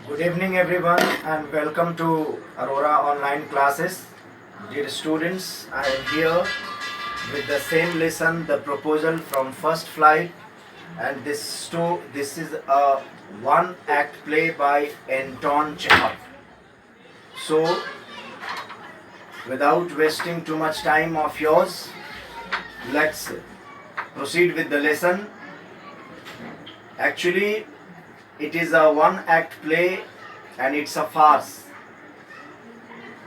Good evening, everyone, and welcome to Aurora Online Classes. Dear students, I am here with the same lesson, the proposal from First Flight, and this is a one-act play by Anton Chekhov. So, without wasting too much time of yours, let's proceed with the lesson. Actually, it is a one-act play, and it's a farce.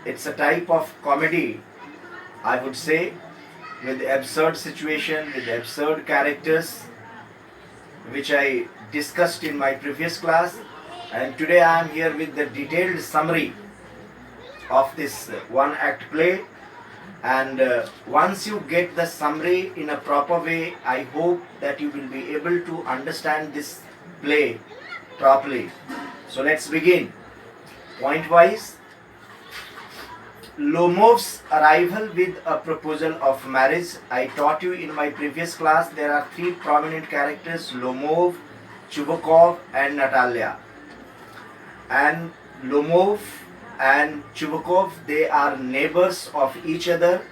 It's a type of comedy, I would say, with absurd situation, with absurd characters, which I discussed in my previous class. And today I am here with the detailed summary of this one act play. And once you get the summary in a proper way, I hope that you will be able to understand this play properly. So let's begin. Point wise, Lomov's arrival with a proposal of marriage. I taught you in my previous class there are three prominent characters, Lomov, Chubukov and Natalia. And Lomov and Chubukov, they are neighbors of each other,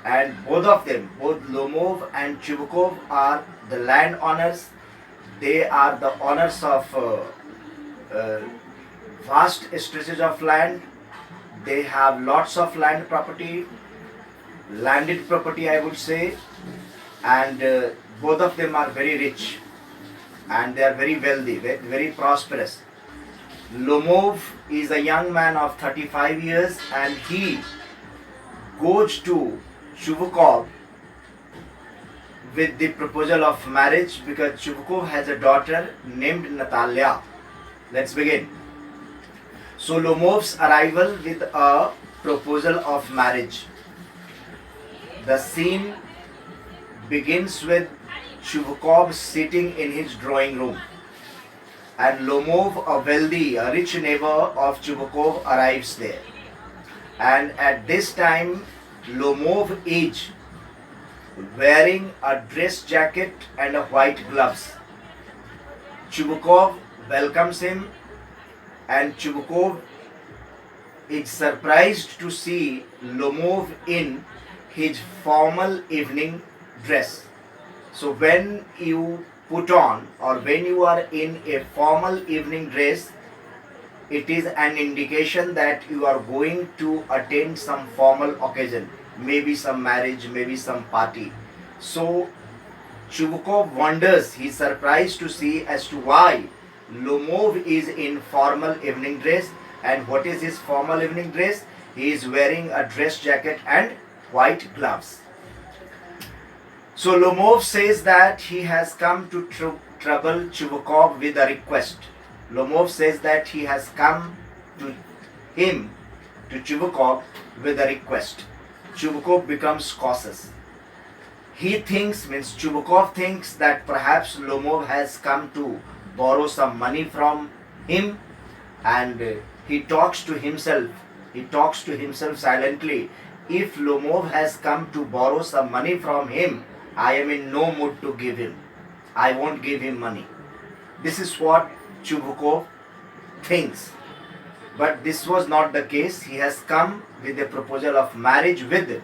and both of them, both Lomov and Chubukov, are the landowners. They are the owners of vast stretches of land. They have lots of land property, landed property, I would say, and both of them are very rich and they are very wealthy, very prosperous. Lomov is a young man of 35 years and he goes to Chubukov with the proposal of marriage because Chubukov has a daughter named Natalia. Let's begin. So Lomov's arrival with a proposal of marriage. The scene begins with Chubukov sitting in his drawing room, and Lomov, a wealthy, a rich neighbor of Chubukov, arrives there. And at this time, Lomov is wearing a dress jacket and a white gloves. Chubukov welcomes him, and Chubukov is surprised to see Lomov in his formal evening dress. So when you put on or when you are in a formal evening dress, it is an indication that you are going to attend some formal occasion, maybe some marriage, maybe some party. So Chubukov wonders, he is surprised to see as to why Lomov is in formal evening dress. And what is his formal evening dress? He is wearing a dress jacket and white gloves. So Lomov says that he has come to trouble Chubukov with a request. Lomov says that he has come to him, to Chubukov, with a request. Chubukov becomes cautious. He thinks, means Chubukov thinks that perhaps Lomov has come to borrow some money from him, and he talks to himself silently. If Lomov has come to borrow some money from him, I am in no mood to give him. I won't give him money. This is what Chubukov thinks. But this was not the case. He has come with a proposal of marriage with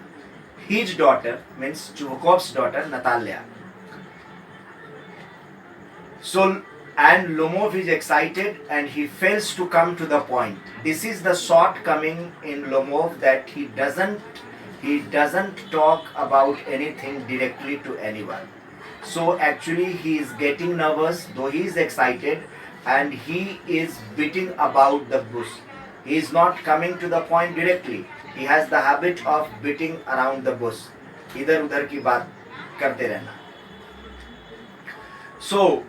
his daughter, means Chubukov's daughter, Natalia. So, and Lomov is excited and he fails to come to the point. This is the shortcoming in Lomov, that he doesn't talk about anything directly to anyone. So actually he is getting nervous, though he is excited, and he is beating about the bush. He is not coming to the point directly. He has the habit of beating around the bush. इधर उधर की बात करते रहना. So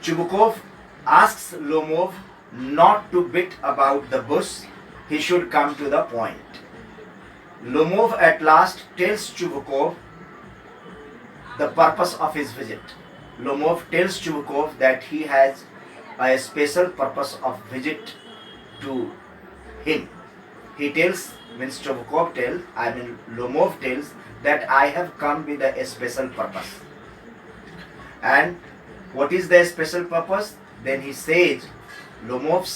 Chubukov asks Lomov not to beat about the bush. He should come to the point. Lomov at last tells Chubukov the purpose of his visit. Lomov tells Chubukov that he has a special purpose of visit to him. He tells, means Chubukov tells, Lomov tells that I have come with a special purpose. And what is the special purpose? Then he says Lomov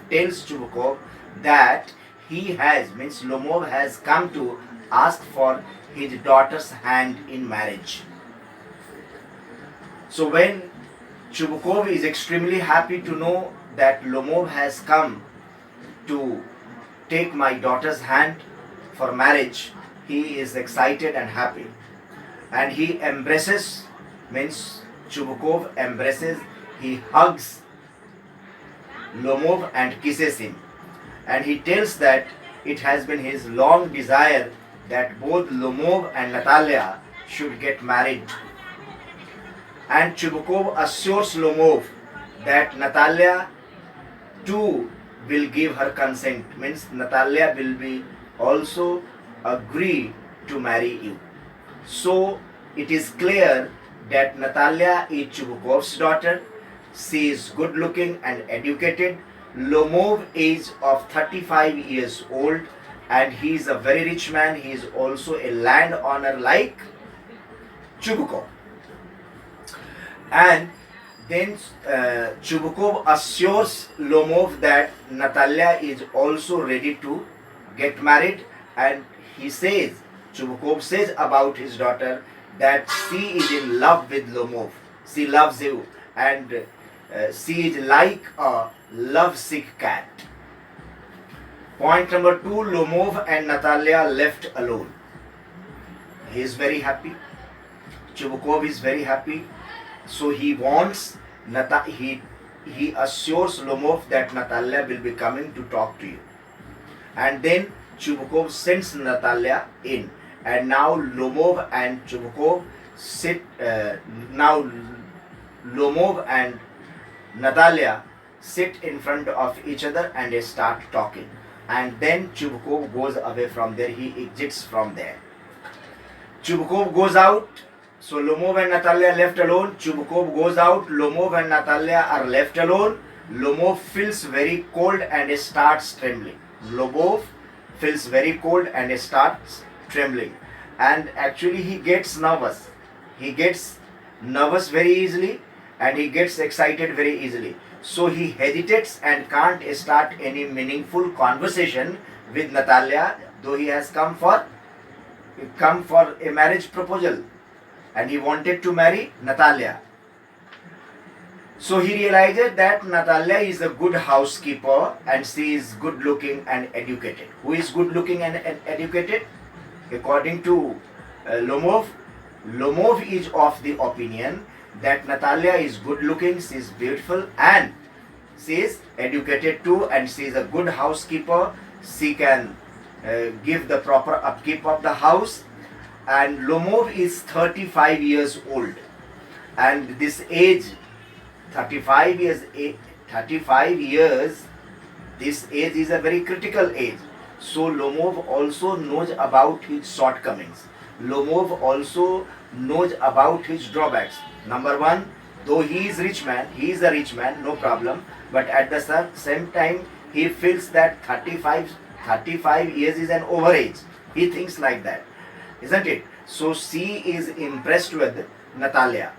tells Chubukov that he has, means Lomov has come to ask for his daughter's hand in marriage. So when Chubukov is extremely happy to know that Lomov has come to take my daughter's hand for marriage, he is excited and happy. And he embraces, means Chubukov embraces, he hugs Lomov and kisses him. And he tells that it has been his long desire that both Lomov and Natalia should get married. And Chubukov assures Lomov that Natalia too will give her consent, means Natalia will be also agree to marry you. So it is clear that Natalia is Chubukov's daughter. She is good looking and educated. Lomov is of 35 years old and he is a very rich man. He is also a landowner like Chubukov. And then Chubukov assures Lomov that Natalia is also ready to get married, and he says, Chubukov says about his daughter that she is in love with Lomov. She loves you and she is like a lovesick cat. Point number 2, Lomov and Natalia left alone. He is very happy. Chubukov is very happy. So he wants, he assures Lomov that Natalia will be coming to talk to you. And then Chubukov sends Natalia in. And now Lomov and Chubukov sit, now Lomov and Natalia sit in front of each other and they start talking. And then Chubukov goes away from there, he exits from there. Chubukov goes out. So Lomov and Natalia left alone. Chubukov goes out. Lomov and Natalia are left alone. Lomov feels very cold and starts trembling. Lomov feels very cold and starts trembling. And actually he gets nervous. He gets nervous very easily and he gets excited very easily. So he hesitates and can't start any meaningful conversation with Natalia, though he has come for a marriage proposal. And he wanted to marry Natalia. So he realized that Natalia is a good housekeeper and she is good looking and educated. Who is good looking and educated? According to Lomov, Lomov is of the opinion that Natalia is good looking, she is beautiful and she is educated too, and she is a good housekeeper. She can give the proper upkeep of the house. And Lomov is 35 years old, and this age, 35 years, this age is a very critical age. So Lomov also knows about his shortcomings. Lomov also knows about his drawbacks. Number one, though he is a rich man, no problem, but at the same time he feels that 35 years is an overage. He thinks like that, isn't it? So she is impressed with Natalia.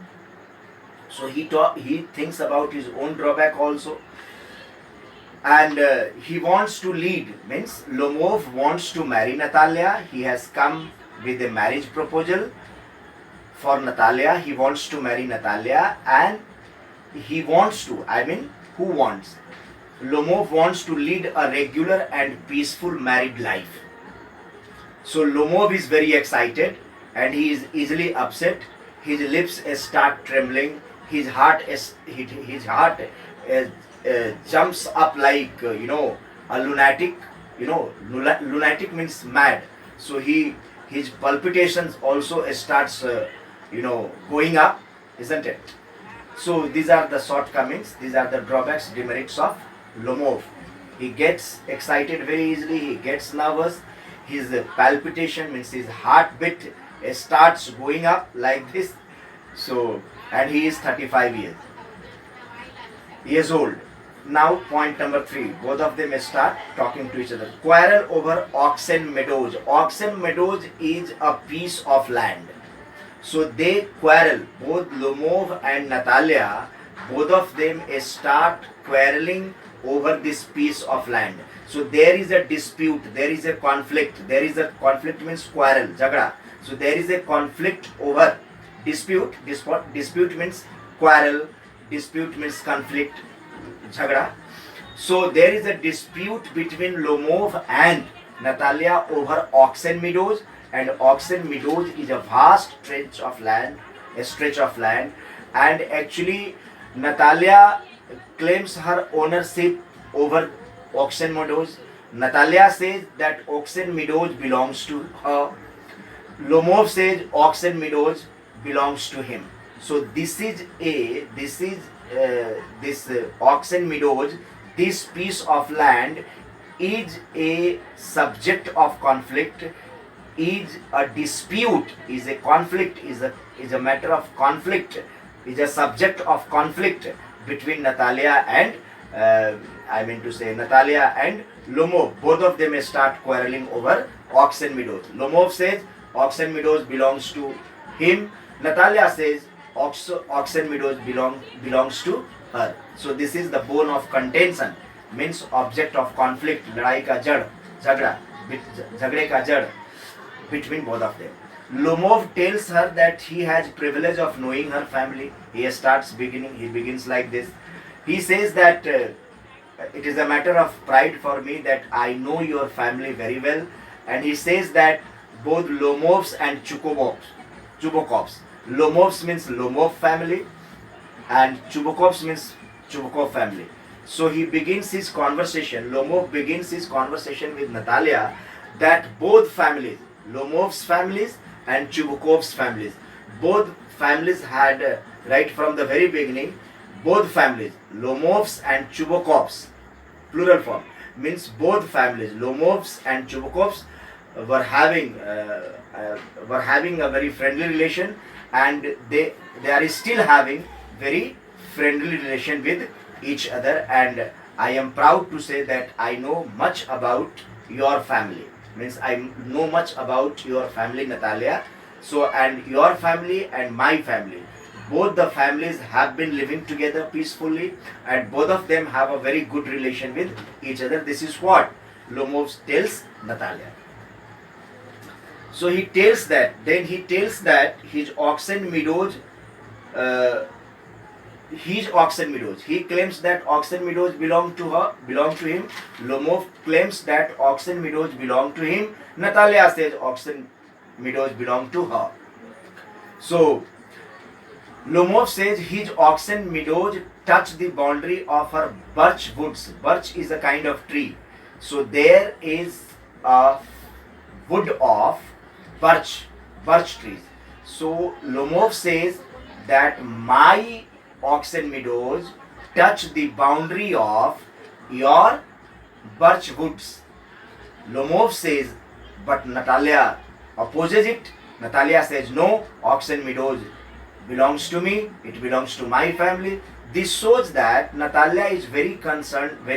So he thinks about his own drawback also. And he wants to lead, means Lomov wants to marry Natalia. He has come with a marriage proposal for Natalia. He wants to marry Natalia and he wants to, who wants? Lomov wants to lead a regular and peaceful married life. So Lomov is very excited and he is easily upset. His lips start trembling. His heart jumps up like a lunatic. Lunatic means mad. So his palpitations also starts going up, isn't it? So these are the shortcomings. These are the drawbacks, demerits of Lomov. He gets excited very easily. He gets nervous. His palpitation means his heartbeat starts going up like this. So, and he is 35 years old. Now point number 3, both of them start talking to each other. Quarrel over Oxen Meadows. Oxen Meadows is a piece of land. So they quarrel, both Lomov and Natalia, both of them start quarreling over this piece of land. So there is a dispute, there is a conflict. There is a conflict means quarrel, jagda. So there is a conflict over dispute. Dispute means quarrel. Dispute means conflict, jagda. So there is a dispute between Lomov and Natalia over Oxen Meadows, and Oxen Meadows is a vast stretch of land, and actually Natalia claims her ownership over Oxen Meadows. Natalia says that Oxen Meadows belongs to her. Lomov says Oxen Meadows belongs to him. So this Oxen Meadows, this piece of land is a subject of conflict, is a dispute, is a conflict, is a matter of conflict, is a subject of conflict between Natalia and Natalia and Lomov. Both of them start quarreling over Oxen Meadows. Lomov says Oxen Meadows belongs to him. Natalia says Oxen Meadows belongs to her. So this is the bone of contention, means object of conflict, लड़ाई का जड़, झगड़े का जड़ between both of them. Lomov tells her that he has privilege of knowing her family. He begins like this. He says that it is a matter of pride for me that I know your family very well. And he says that both Lomovs and Chubakovs. Lomovs means Lomov family and Chubakovs means Chubakov family. So he begins his conversation, Lomov begins his conversation with Natalia that both families, Lomov's families and Chubakov's families, both families had, right from the very beginning, both families, Lomov's and Chubakov's, plural form, means both families, Lomov's and Chubakov's were having a very friendly relation, and they are still having very friendly relation with each other. And I am proud to say that I know much about your family, means I know much about your family, Natalia. So, and your family and my family, both the families have been living together peacefully, and both of them have a very good relation with each other. This is what Lomov tells Natalia. So he tells that, then he tells that his Oxen Meadows, he claims that Oxen Meadows belong to him. Lomov claims that Oxen Meadows belong to him. Natalia says Oxen Meadows belong to her. So Lomov says his Oxen Meadows touch the boundary of her birch woods. Birch is a kind of tree. So there is a wood of birch trees. So Lomov says that my Oxen Meadows touch the boundary of your birch woods. Lomov says, but Natalia opposes it. Natalia says, no, Oxen Meadows belongs to me, it belongs to my family. This shows that Natalia is very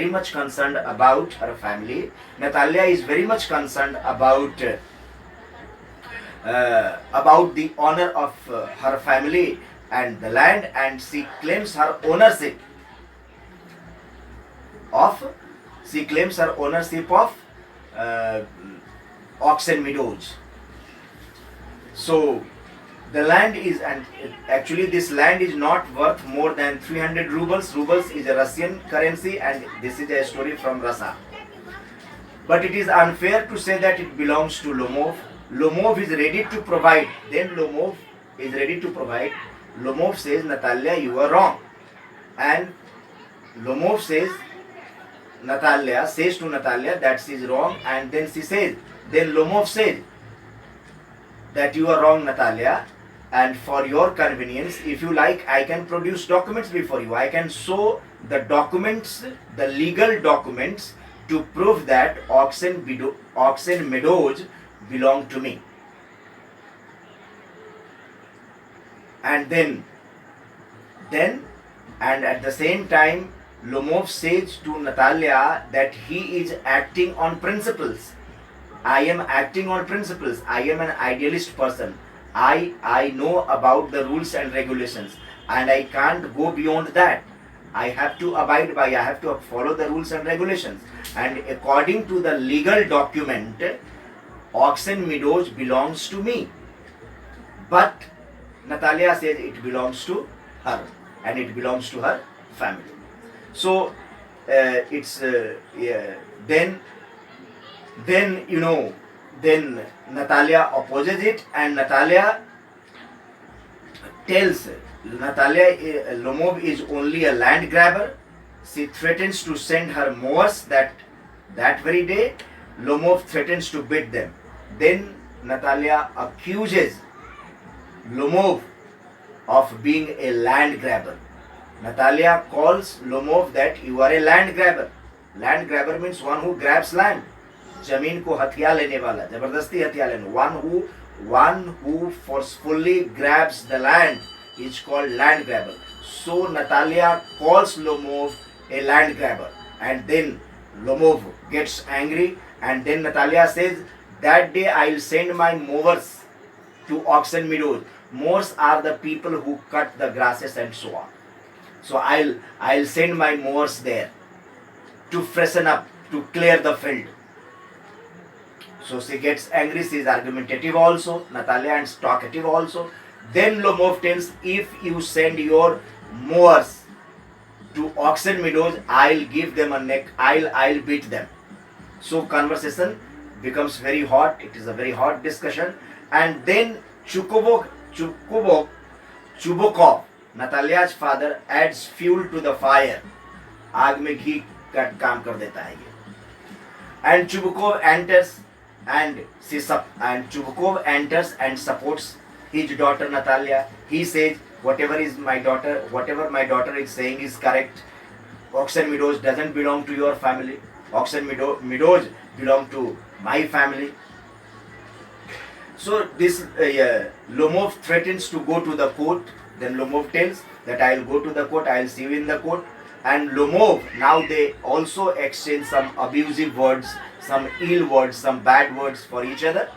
much concerned about her family. Natalia is very much concerned about the honor of her family and the land, and she claims her ownership of Oxen Meadows. So the land is, and actually this land is not worth more than 300 rubles. Rubles is a Russian currency, and this is a story from Russia. But it is unfair to say that it belongs to Lomov. Lomov is ready to provide. Then Lomov is ready to provide. Lomov says, Natalia, you are wrong. And Lomov says, Natalia says to Natalia that she is wrong, and then she says, then Lomov says that you are wrong, Natalia, and for your convenience, if you like, I can produce documents before you. I can show the documents, the legal documents, to prove that Oxen Meadows belong to me. And then at the same time, Lomov says to Natalia that he is acting on principles. I am acting on principles. I am an idealist person. I know about the rules and regulations, and I can't go beyond that. I have to abide by, I have to follow the rules and regulations. And according to the legal document, Oxen Meadows belongs to me. But Natalia says it belongs to her and it belongs to her family. So then then Natalia opposes it, and Natalia tells Lomov is only a land grabber. She threatens to send her Moors that very day. Lomov threatens to beat them. Then Natalia accuses Lomov of being a land grabber. Natalia calls Lomov that you are a land grabber. Land grabber means one who grabs land. जमीन को हथिया लेने वाला, जबरदस्ती हथिया लेने. One who forcefully grabs the land is called land grabber. So Natalia calls Lomov a land grabber, and then Lomov gets angry, and then Natalia says, that day I'll send my mowers to Oxen Meadows. Mowers are the people who cut the grasses and so on. So I'll send my mowers there to freshen up, to clear the field. So she gets angry, she is argumentative also, Natalia, and talkative also. Then Lomov tells, if you send your mowers to Oxen Meadows, I'll give them a neck, I'll beat them. So conversation becomes very hot, it is a very hot discussion. And then Chubukov, Natalia's father, adds fuel to the fire. आग में घी का काम कर देता है ये. And Chubukov enters and Chubukov enters and supports his daughter Natalia. He says, whatever my daughter is saying is correct. Oxen Meadows doesn't belong to your family. Oxen Meadows belong to my family. So this Lomov threatens to go to the court. Then Lomov tells that I'll go to the court, I'll see you in the court. And Lomov, now they also exchange some abusive words, some ill words, some bad words for each other.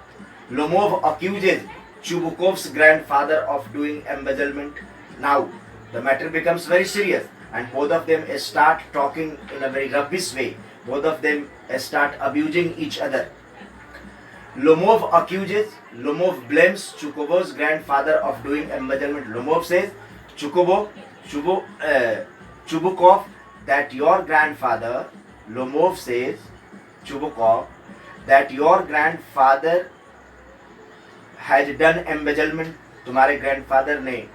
Lomov accuses Chubukov's grandfather of doing embezzlement. Now the matter becomes very serious, and both of them start talking in a very rubbish way. Both of them start abusing each other. Lomov blames Chubukhov's grandfather of doing embezzlement. Lomov says, Chubukov, that your grandfather, Lomov says, Chubukov, that your grandfather has done embezzlement. तुम्हारे grandfather ने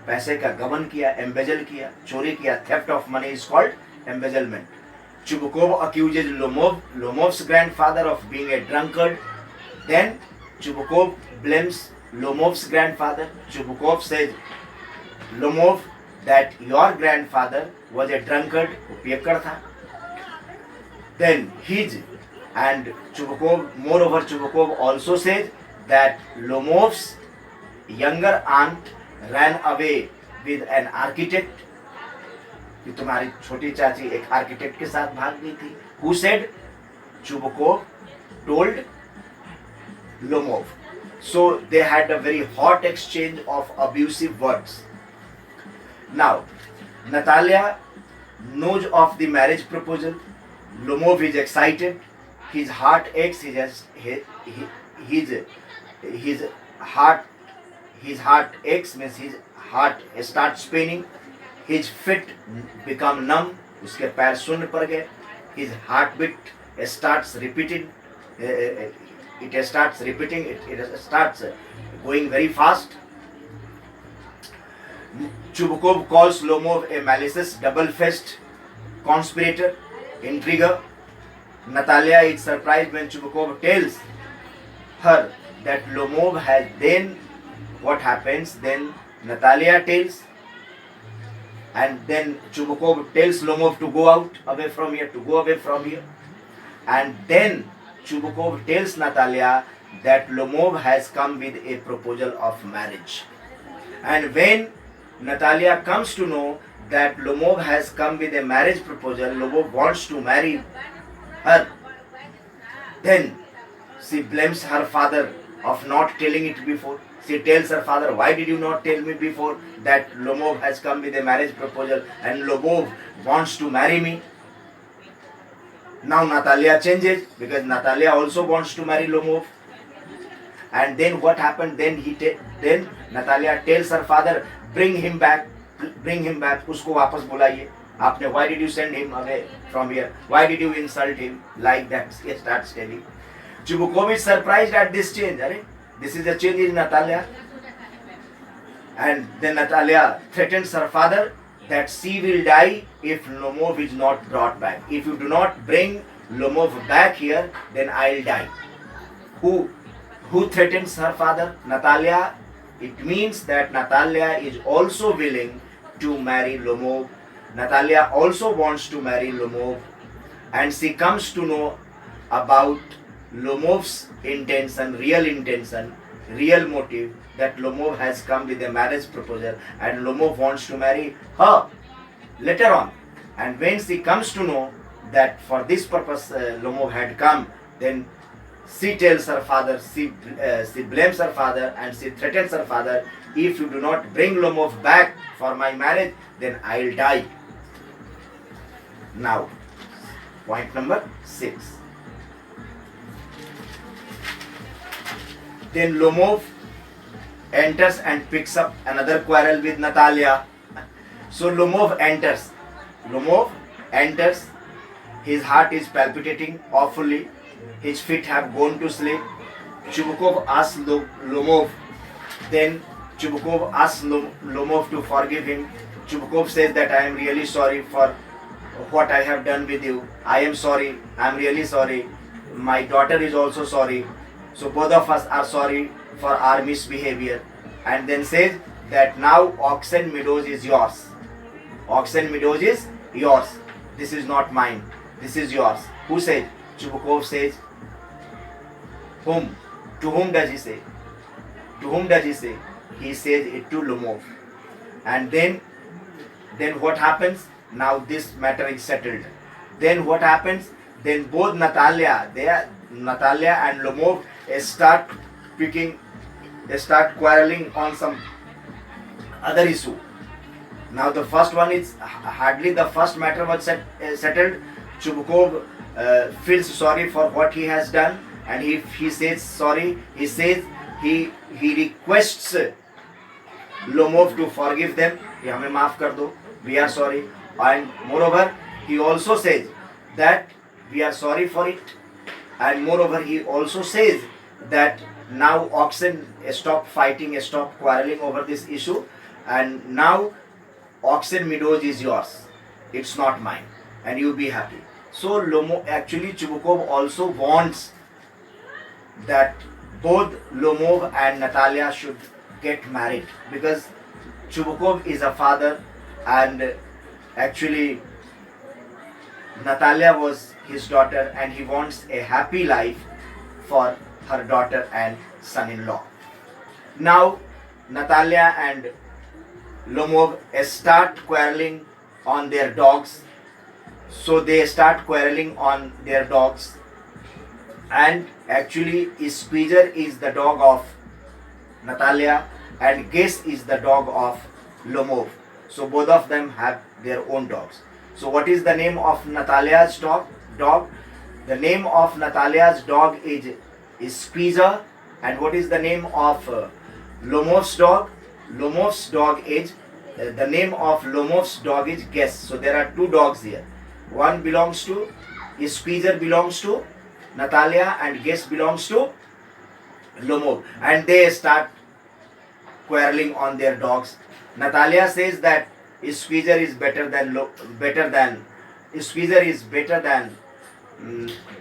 पैसे का गबन किया, embezzle किया, चोरी किया. Theft of money is called embezzlement. Chubukov accuses Lomov's grandfather of being a drunkard. Then Chubukov blames Lomov's grandfather. Chubukov says, Lomov, that your grandfather was a drunkard, पियक्कड़ था. Then Chubukov also says that Lomov's younger aunt ran away with an architect. कि तुम्हारी छोटी चाची एक architect के साथ भाग गई थी. Who said? Chubukov told Lomov. So they had a very hot exchange of abusive words. Now Natalia knows of the marriage proposal. Lomov is excited. His heart aches. His heart aches means his heart starts spinning. His feet become numb. उसके पैर शून्य पड़ गए. His heartbeat starts repeating. It starts going very fast. Chubukov calls Lomov a malicious, double-faced conspirator, intriguer. Natalia is surprised when Chubukov tells her that Lomov has. Then what happens? Then Natalia tells, and then Chubukov tells Lomov to go out, away from here, and then Chubukov tells Natalia that Lomov has come with a proposal of marriage. And when Natalia comes to know that Lomov has come with a marriage proposal, Lomov wants to marry her, then she blames her father of not telling it before. She tells her father, why did you not tell me before that Lomov has come with a marriage proposal and Lomov wants to marry me? Now Natalia changes because Natalia also wants to marry Lomov. And then what happened? Then Natalia tells her father, bring him back, उसको वापस बुलाइए. आपने, why did you send him away from here? Why did you insult him? Like that, he starts telling. Chubukov is surprised at this change. This is a change in Natalia. And then Natalia threatens her father that she will die if Lomov is not brought back. If you do not bring Lomov back here, then I'll die. Who threatens her father? Natalia. It means that Natalia is also willing to marry Lomov. Natalia also wants to marry Lomov, and she comes to know about Lomov's intention, real motive, that Lomov has come with a marriage proposal and Lomov wants to marry her later on. And when she comes to know that for this purpose Lomov had come, then she tells her father, she blames her father and she threatens her father, if you do not bring Lomov back for my marriage, then I'll die. Now, point number 6. Then Lomov enters and picks up another quarrel with Natalia. So Lomov enters. His heart is palpitating awfully. His feet have gone to sleep. Chubukov asks Lomov. Then Chubukov asks Lomov to forgive him. Chubukov says that I am really sorry for what I have done with you. I am sorry. I am really sorry. My daughter is also sorry. So both of us are sorry for our misbehavior. And then says that now Oxen Meadows is yours. Oxen Meadows is yours. This is not mine. This is yours. Who said? Chubukov says. Whom? To whom does he say? To whom does he say? He says it to Lomov. And then what happens? Now this matter is settled. Then what happens? Then both Natalia and Lomov start quarreling on some other issue. Now the first one is hardly the first matter was settled. Chubukov feels sorry for what he has done, and he says sorry. He says he requests Lomov to forgive them. कि हमें माफ कर दो. We are sorry. And moreover, he also says that we are sorry for it. And moreover, he also says that now Oxen stop fighting, stop quarreling over this issue, and now Oxen Meadows is yours. It's not mine, and you be happy. So actually Chubukov also wants that both Lomov and Natalia should get married, because Chubukov is a father and actually Natalia was his daughter, and he wants a happy life for her daughter and son-in-law. Now Natalia and Lomov start quarreling on their dogs. So they start quarreling on their dogs, and actually Squeezer is the dog of Natalia and Guess is the dog of Lomov. So both of them have their own dogs. So what is the name of Natalia's dog? The name of Natalia's dog is Squeezer. And what is the name of Lomov's dog? Lomov's dog is the name of Lomov's dog is Guess. So there are two dogs here. One belongs to Squeezer, belongs to Natalia, and Guess belongs to Lomov. And they start quarreling on their dogs. Natalia says that Squeezer is better than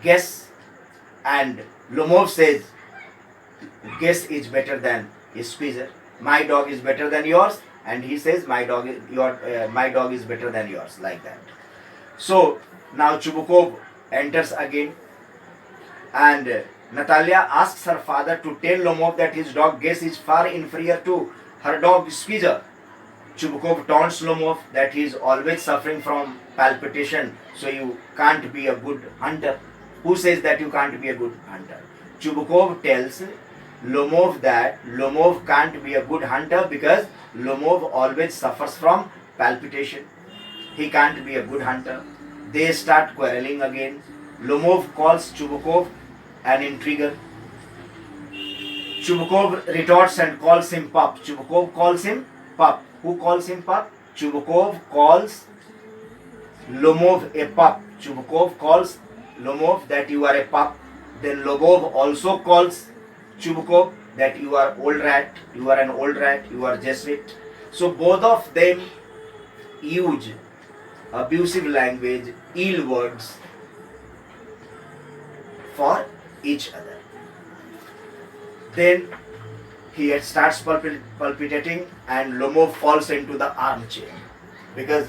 Guess, and Lomov says Guess is better than Squeezer. My dog is better than yours, and he says my dog is better than yours, like that. So now Chubukov enters again, and Natalia asks her father to tell Lomov that his dog Guess is far inferior to her dog Squeezer. Chubukov taunts Lomov that he is always suffering from palpitation, so you can't be a good hunter. Who says that you can't be a good hunter? Chubukov tells Lomov that Lomov can't be a good hunter because Lomov always suffers from palpitation. He can't be a good hunter. They start quarreling again. Lomov calls Chubukov an intriguer. Chubukov retorts and calls him pup. Chubukov calls him pup. Who calls him pup? Chubukov calls Lomov a pup. Chubukov calls Lomov that you are a pup. Then Lomov also calls Chubukov that you are old rat, you are an old rat, you are Jesuit. So both of them use abusive language, ill words for each other. Then he starts palpitating and Lomov falls into the armchair because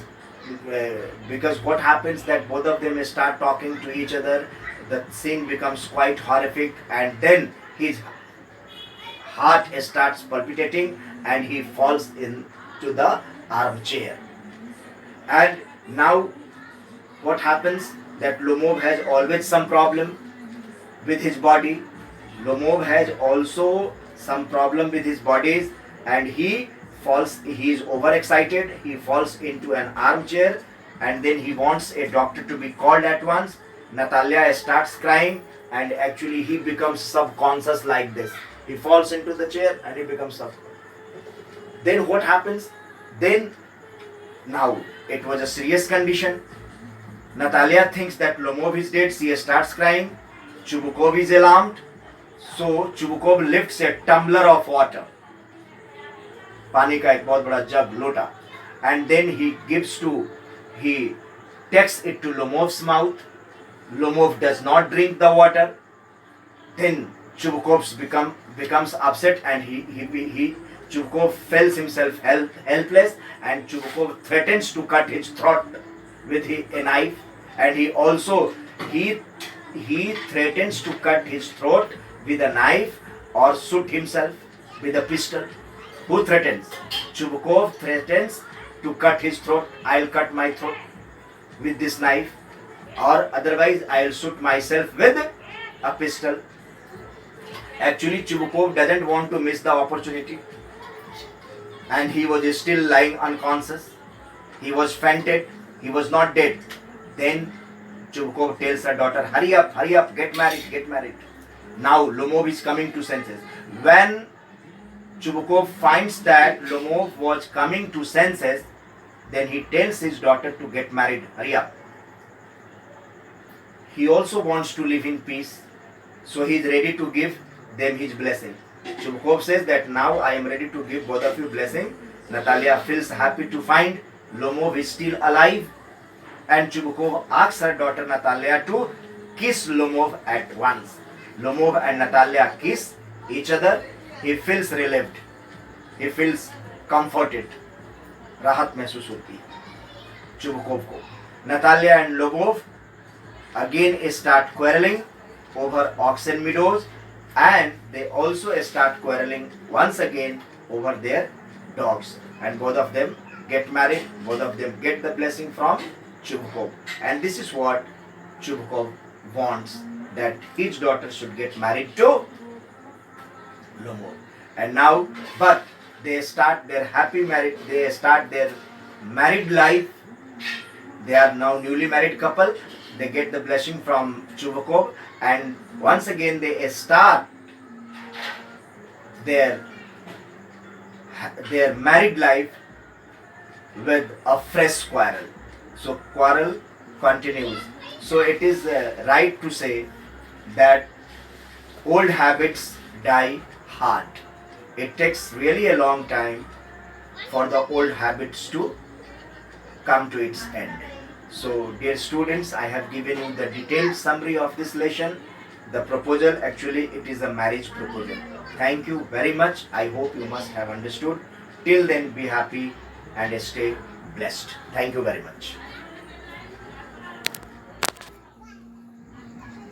what happens that both of them start talking to each other. The scene becomes quite horrific and then his heart starts palpitating and he falls into the armchair. And now what happens that Lomov has always some problem with his body. Lomov has also some problem with his bodies and he is overexcited, he falls into an armchair and then he wants a doctor to be called at once. Natalia starts crying and actually he becomes subconscious like this. He falls into the chair and he becomes subconscious. Then what happens? Then now it was a serious condition. Natalia thinks that Lomov is dead. She starts crying. Chubukov is alarmed. So Chubukov lifts a tumbler of water, पानी का एक बहुत बड़ा जग लोटा, and then he takes it to Lomov's mouth. Lomov does not drink the water. Then Chubukov becomes upset and Chubukov feels himself helpless and Chubukov threatens to cut his throat with a knife, and he threatens to cut his throat with a knife or shoot himself with a pistol. Who threatens? Chubukov threatens to cut his throat. I'll cut my throat with this knife, or otherwise I'll shoot myself with a pistol. Actually, Chubukov doesn't want to miss the opportunity, and he was still lying unconscious. He was fainted. He was not dead. Then Chubukov tells her daughter, hurry up, get married. Now Lomov is coming to senses. When Chubukov finds that Lomov was coming to senses, then he tells his daughter to get married, hurry up. He also wants to live in peace, so he is ready to give them his blessing. Chubukov says that now I am ready to give both of you blessing. Natalia feels happy to find Lomov is still alive, and Chubukov asks her daughter Natalia to kiss Lomov at once. Lomov and Natalia kiss each other. He feels relieved. He feels comforted. राहत महसूस होती है Chubukov को. Natalia and Lomov again start quarreling over oxen meadows, and they also start quarreling once again over their dogs. And both of them get married. Both of them get the blessing from Chubukov. And this is what Chubukov wants, that his daughter should get married to Lomov. And now, but they start their married life. They are now newly married couple. They get the blessing from Chubukov, and once again they start their married life with a fresh quarrel. So quarrel continues. So it is right to say that old habits die hard. It takes really a long time for the old habits to come to its end. So dear students, I have given you the detailed summary of this lesson. The proposal, actually it is a marriage proposal. Thank you very much. I hope you must have understood. Till then, be happy and stay blessed. Thank you very much.